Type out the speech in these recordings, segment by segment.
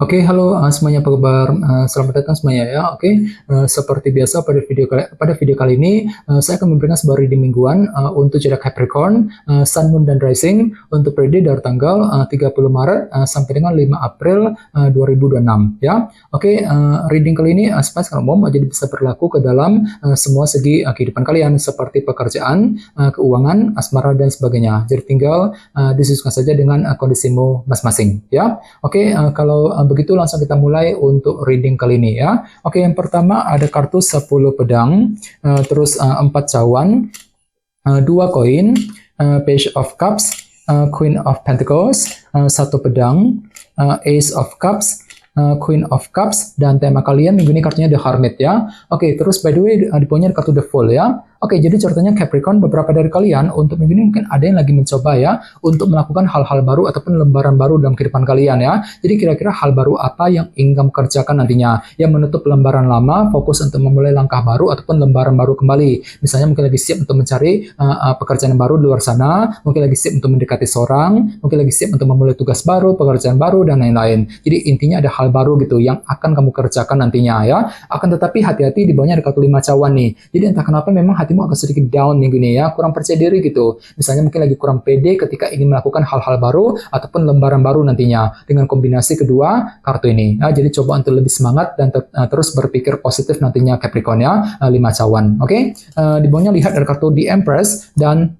Oke, halo semuanya, apa kabar? Selamat datang semuanya ya. Oke, seperti biasa pada video kali ini saya akan memberikan sebuah reading mingguan untuk zodiak Capricorn, Sun, Moon, dan Rising untuk periode dari tanggal 30 Maret sampai dengan 5 April 2026 ya. Oke, reading kali ini secara umum jadi bisa berlaku ke dalam semua segi kehidupan kalian seperti pekerjaan, keuangan, asmara, dan sebagainya. Jadi tinggal disesuaikan saja dengan kondisimu masing-masing ya. Oke, kalau begitu langsung kita mulai untuk reading kali ini ya. Oke, yang pertama ada kartu 10 pedang, terus 4 cawan, 2 koin, Page of Cups, Queen of Pentacles, 1 pedang, Ace of Cups, Queen of Cups, dan tema kalian minggu ini kartunya The Hermit ya. Oke, terus by the way di bawahnya ada kartu The Fool ya. Oke, jadi ceritanya Capricorn, beberapa dari kalian untuk minggu ini mungkin ada yang lagi mencoba ya untuk melakukan hal-hal baru ataupun lembaran baru dalam kehidupan kalian ya. Jadi kira-kira hal baru apa yang ingin kamu kerjakan nantinya? Yang menutup lembaran lama, fokus untuk memulai langkah baru ataupun lembaran baru kembali. Misalnya mungkin lagi siap untuk mencari pekerjaan baru di luar sana, mungkin lagi siap untuk mendekati seorang, mungkin lagi siap untuk memulai tugas baru, pekerjaan baru, dan lain-lain. Jadi intinya ada hal baru gitu yang akan kamu kerjakan nantinya ya. Akan tetapi hati-hati, di bawahnya ada kartu 5 cawan nih. Jadi entah kenapa memang hatimu agak sedikit down minggu ini ya, kurang percaya diri gitu. Misalnya mungkin lagi kurang pede ketika ingin melakukan hal-hal baru ataupun lembaran baru nantinya dengan kombinasi kedua kartu ini. Ya, jadi coba untuk lebih semangat dan terus berpikir positif nantinya Capricorn ya, 5 cawan. Oke, di bawahnya lihat ada kartu The Empress dan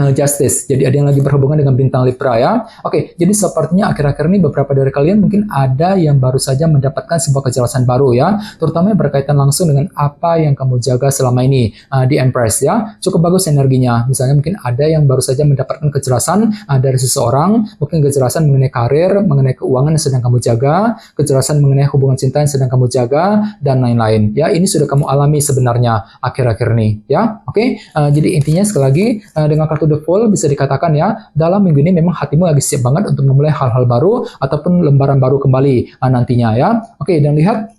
Justice. Jadi ada yang lagi berhubungan dengan bintang Libra ya. Oke, jadi sepertinya akhir-akhir ini beberapa dari kalian mungkin ada yang baru saja mendapatkan sebuah kejelasan baru ya, terutama yang berkaitan langsung dengan apa yang kamu jaga selama ini di Empress ya. Cukup bagus energinya. Misalnya mungkin ada yang baru saja mendapatkan kejelasan dari seseorang, mungkin kejelasan mengenai karir, mengenai keuangan yang sedang kamu jaga, kejelasan mengenai hubungan cinta yang sedang kamu jaga, dan lain-lain ya. Ini sudah kamu alami sebenarnya akhir-akhir ini ya. Oke, jadi intinya sekali lagi dengan kartu The Fool bisa dikatakan ya, dalam minggu ini memang hatimu lagi siap banget untuk memulai hal-hal baru ataupun lembaran baru kembali nantinya ya. Oke, dan lihat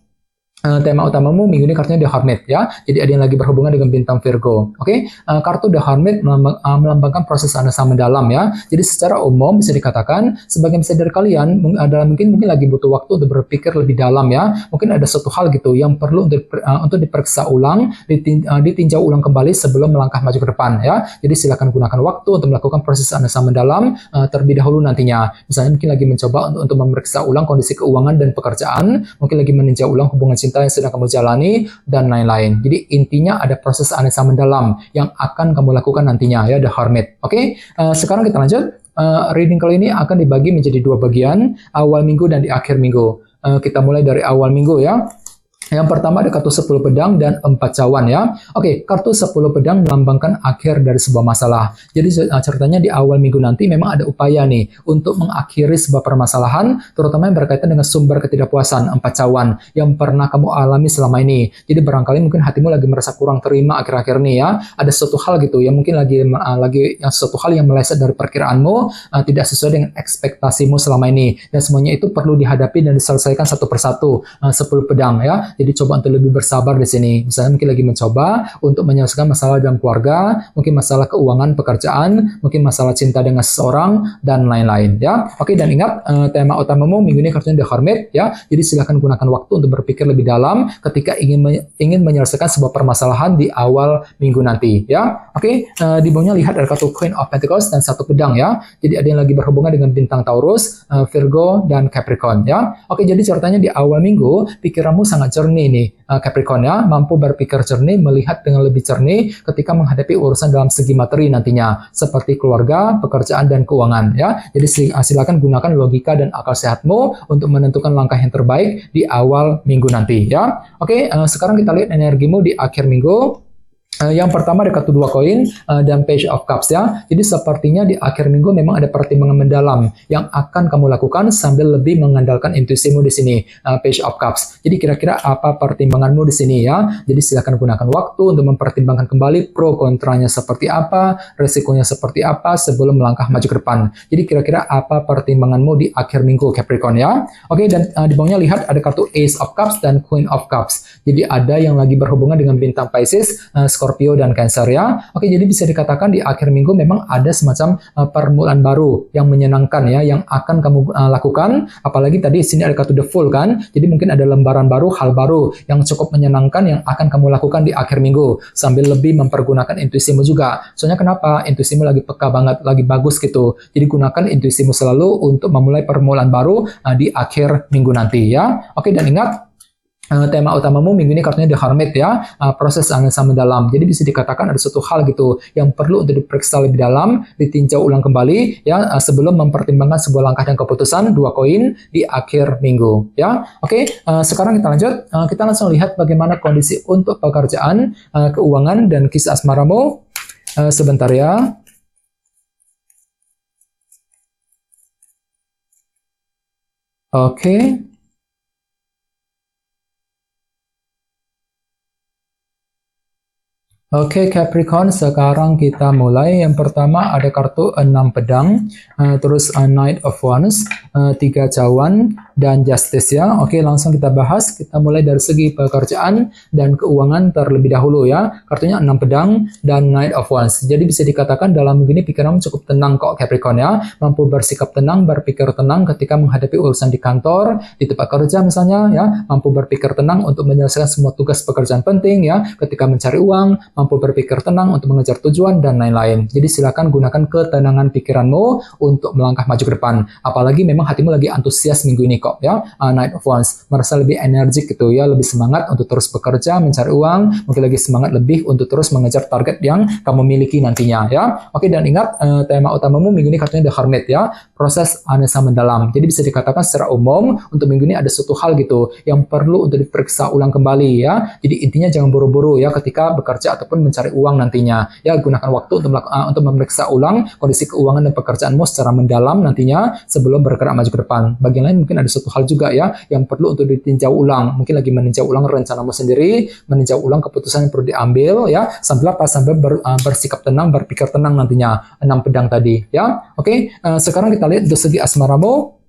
tema utamamu minggu ini kartunya The Hermit ya. Jadi ada yang lagi berhubungan dengan bintang Virgo. Oke, kartu The Hermit melambangkan proses analisa mendalam ya. Jadi secara umum bisa dikatakan sebagian besar dari kalian mungkin lagi butuh waktu untuk berpikir lebih dalam ya. Mungkin ada suatu hal gitu yang perlu untuk diperiksa ulang, ditinjau ulang kembali sebelum melangkah maju ke depan ya. Jadi silakan gunakan waktu untuk melakukan proses analisa mendalam terlebih dahulu nantinya. Misalnya mungkin lagi mencoba untuk memeriksa ulang kondisi keuangan dan pekerjaan, mungkin lagi meninjau ulang hubungan cinta yang sedang kamu jalani, dan lain-lain. Jadi intinya ada proses analisa mendalam yang akan kamu lakukan nantinya ya, The Hermit. Oke, sekarang kita lanjut. Reading kali ini akan dibagi menjadi 2 bagian, awal minggu dan di akhir minggu. Kita mulai dari awal minggu ya. Yang pertama ada kartu 10 pedang dan 4 cawan ya. Oke, kartu 10 pedang melambangkan akhir dari sebuah masalah. Jadi ceritanya di awal minggu nanti memang ada upaya nih untuk mengakhiri sebuah permasalahan, terutama yang berkaitan dengan sumber ketidakpuasan 4 cawan yang pernah kamu alami selama ini. Jadi barangkali mungkin hatimu lagi merasa kurang terima akhir-akhir ini ya. Ada suatu hal gitu yang mungkin lagi suatu hal yang meleset dari perkiraanmu, tidak sesuai dengan ekspektasimu selama ini. Dan semuanya itu perlu dihadapi dan diselesaikan satu persatu. 10 pedang ya. Jadi coba untuk lebih bersabar di sini. Misalnya mungkin lagi mencoba untuk menyelesaikan masalah dalam keluarga, mungkin masalah keuangan, pekerjaan, mungkin masalah cinta dengan seseorang, dan lain-lain ya. Oke, dan ingat tema utamamu minggu ini kartunya The Hermit ya. Jadi silakan gunakan waktu untuk berpikir lebih dalam ketika ingin menyelesaikan sebuah permasalahan di awal minggu nanti ya. Oke, di bawahnya lihat ada kartu Queen of Pentacles dan 1 pedang ya. Jadi ada yang lagi berhubungan dengan bintang Taurus, Virgo, dan Capricorn ya. Oke, jadi ceritanya di awal minggu pikiranmu sangat jernih nih Capricorn ya, mampu berpikir jernih, melihat dengan lebih jernih ketika menghadapi urusan dalam segi materi nantinya, seperti keluarga, pekerjaan, dan keuangan ya. Jadi silakan gunakan logika dan akal sehatmu untuk menentukan langkah yang terbaik di awal minggu nanti ya. Oke, sekarang kita lihat energimu di akhir minggu. Yang pertama ada kartu 2 koin dan Page of Cups ya. Jadi sepertinya di akhir minggu memang ada pertimbangan mendalam yang akan kamu lakukan sambil lebih mengandalkan intuisimu di sini, Page of Cups. Jadi kira-kira apa pertimbanganmu di sini ya? Jadi silakan gunakan waktu untuk mempertimbangkan kembali pro kontranya seperti apa, resikonya seperti apa sebelum melangkah maju ke depan. Jadi kira-kira apa pertimbanganmu di akhir minggu Capricorn ya? Oke, dan di bawahnya lihat ada kartu Ace of Cups dan Queen of Cups. Jadi ada yang lagi berhubungan dengan bintang Pisces, Scorpio, Scorpio dan Cancer ya. Oke, jadi bisa dikatakan di akhir minggu memang ada semacam permulaan baru yang menyenangkan ya, yang akan kamu lakukan. Apalagi tadi sini ada kartu The Fool kan. Jadi mungkin ada lembaran baru, hal baru yang cukup menyenangkan yang akan kamu lakukan di akhir minggu sambil lebih mempergunakan intuisimu juga. Soalnya kenapa? Intuisimu lagi peka banget, lagi bagus gitu. Jadi gunakan intuisimu selalu untuk memulai permulaan baru di akhir minggu nanti ya. Oke, dan ingat tema utamamu minggu ini kartunya The Hermit ya, proses analisa mendalam. Jadi bisa dikatakan ada suatu hal gitu yang perlu untuk diperiksa lebih dalam, ditinjau ulang kembali ya, sebelum mempertimbangkan sebuah langkah dan keputusan, 2 koin di akhir minggu ya. Oke, sekarang kita lanjut, kita langsung lihat bagaimana kondisi untuk pekerjaan, keuangan dan kisah asmaramu. Sebentar ya. Oke. Oke, Capricorn, sekarang kita mulai. Yang pertama ada kartu 6 pedang, terus Knight of Wands, 3 cawan, dan Justice ya. Oke, langsung kita bahas. Kita mulai dari segi pekerjaan dan keuangan terlebih dahulu ya. Kartunya 6 pedang dan Knight of Wands. Jadi bisa dikatakan dalam begini pikiranmu cukup tenang kok Capricorn ya. Mampu bersikap tenang, berpikir tenang ketika menghadapi urusan di kantor, di tempat kerja misalnya ya. Mampu berpikir tenang untuk menyelesaikan semua tugas pekerjaan penting ya. Ketika mencari uang, mampu berpikir tenang untuk mengejar tujuan, dan lain-lain. Jadi silakan gunakan ketenangan pikiranmu untuk melangkah maju ke depan. Apalagi memang hatimu lagi antusias minggu ini kok ya. Knight of Wands, merasa lebih energik gitu ya, lebih semangat untuk terus bekerja, mencari uang, mungkin lagi semangat lebih untuk terus mengejar target yang kamu miliki nantinya ya. Oke, dan ingat tema utamamu minggu ini kartunya The Hermit ya, proses analisa mendalam. Jadi bisa dikatakan secara umum untuk minggu ini ada suatu hal gitu yang perlu untuk diperiksa ulang kembali ya. Jadi intinya jangan buru-buru ya ketika bekerja ataupun mencari uang nantinya ya. Gunakan waktu untuk memeriksa ulang kondisi keuangan dan pekerjaanmu secara mendalam nantinya sebelum bergerak maju ke depan. Bagian lain mungkin ada suatu hal juga ya yang perlu untuk ditinjau ulang, mungkin lagi meninjau ulang rencanamu sendiri, meninjau ulang keputusan yang perlu diambil ya, sambil bersikap tenang, berpikir tenang nantinya. 6 pedang tadi ya. Oke, sekarang kita lihat dari segi asmaramu.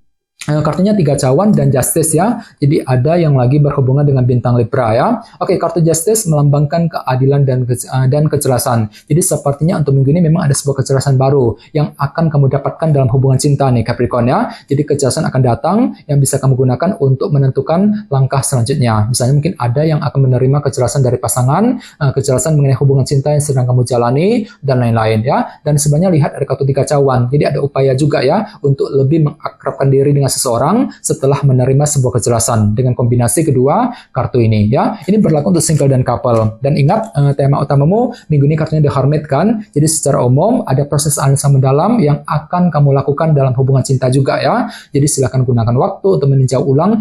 Kartunya 3 cawan dan Justice ya. Jadi ada yang lagi berhubungan dengan bintang Libra ya. Oke, kartu Justice melambangkan keadilan dan kejelasan. Jadi sepertinya untuk minggu ini memang ada sebuah kejelasan baru yang akan kamu dapatkan dalam hubungan cinta nih Capricorn ya. Jadi kejelasan akan datang yang bisa kamu gunakan untuk menentukan langkah selanjutnya. Misalnya mungkin ada yang akan menerima kejelasan dari pasangan, kejelasan mengenai hubungan cinta yang sedang kamu jalani, dan lain-lain ya. Dan sebenarnya lihat ada kartu 3 cawan. Jadi ada upaya juga ya untuk lebih mengakrabkan diri dengan seseorang setelah menerima sebuah kejelasan dengan kombinasi kedua kartu ini ya. Ini berlaku untuk single dan couple. Dan ingat tema utamamu minggu ini kartunya The Hermit kan. Jadi secara umum ada proses analisa mendalam yang akan kamu lakukan dalam hubungan cinta juga ya. Jadi silakan gunakan waktu untuk meninjau ulang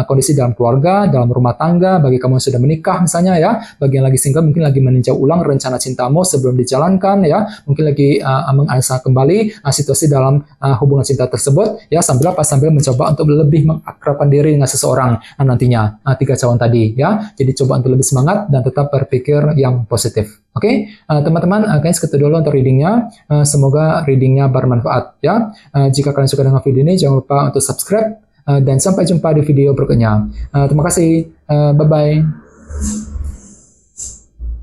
kondisi dalam keluarga, dalam rumah tangga, bagi kamu yang sudah menikah misalnya ya. Bagi yang lagi single mungkin lagi meninjau ulang rencana cintamu sebelum dijalankan ya. Mungkin lagi menganalisa kembali situasi dalam hubungan cinta tersebut ya, sambil mencoba untuk lebih mengakrabkan diri dengan seseorang nantinya. 3 cawan tadi ya. Jadi coba untuk lebih semangat dan tetap berpikir yang positif. Oke, teman-teman, kayaknya segitu dulu untuk readingnya. Semoga readingnya bermanfaat ya. Jika kalian suka dengan video ini, jangan lupa untuk subscribe dan sampai jumpa di video berikutnya. Terima kasih. Bye-bye.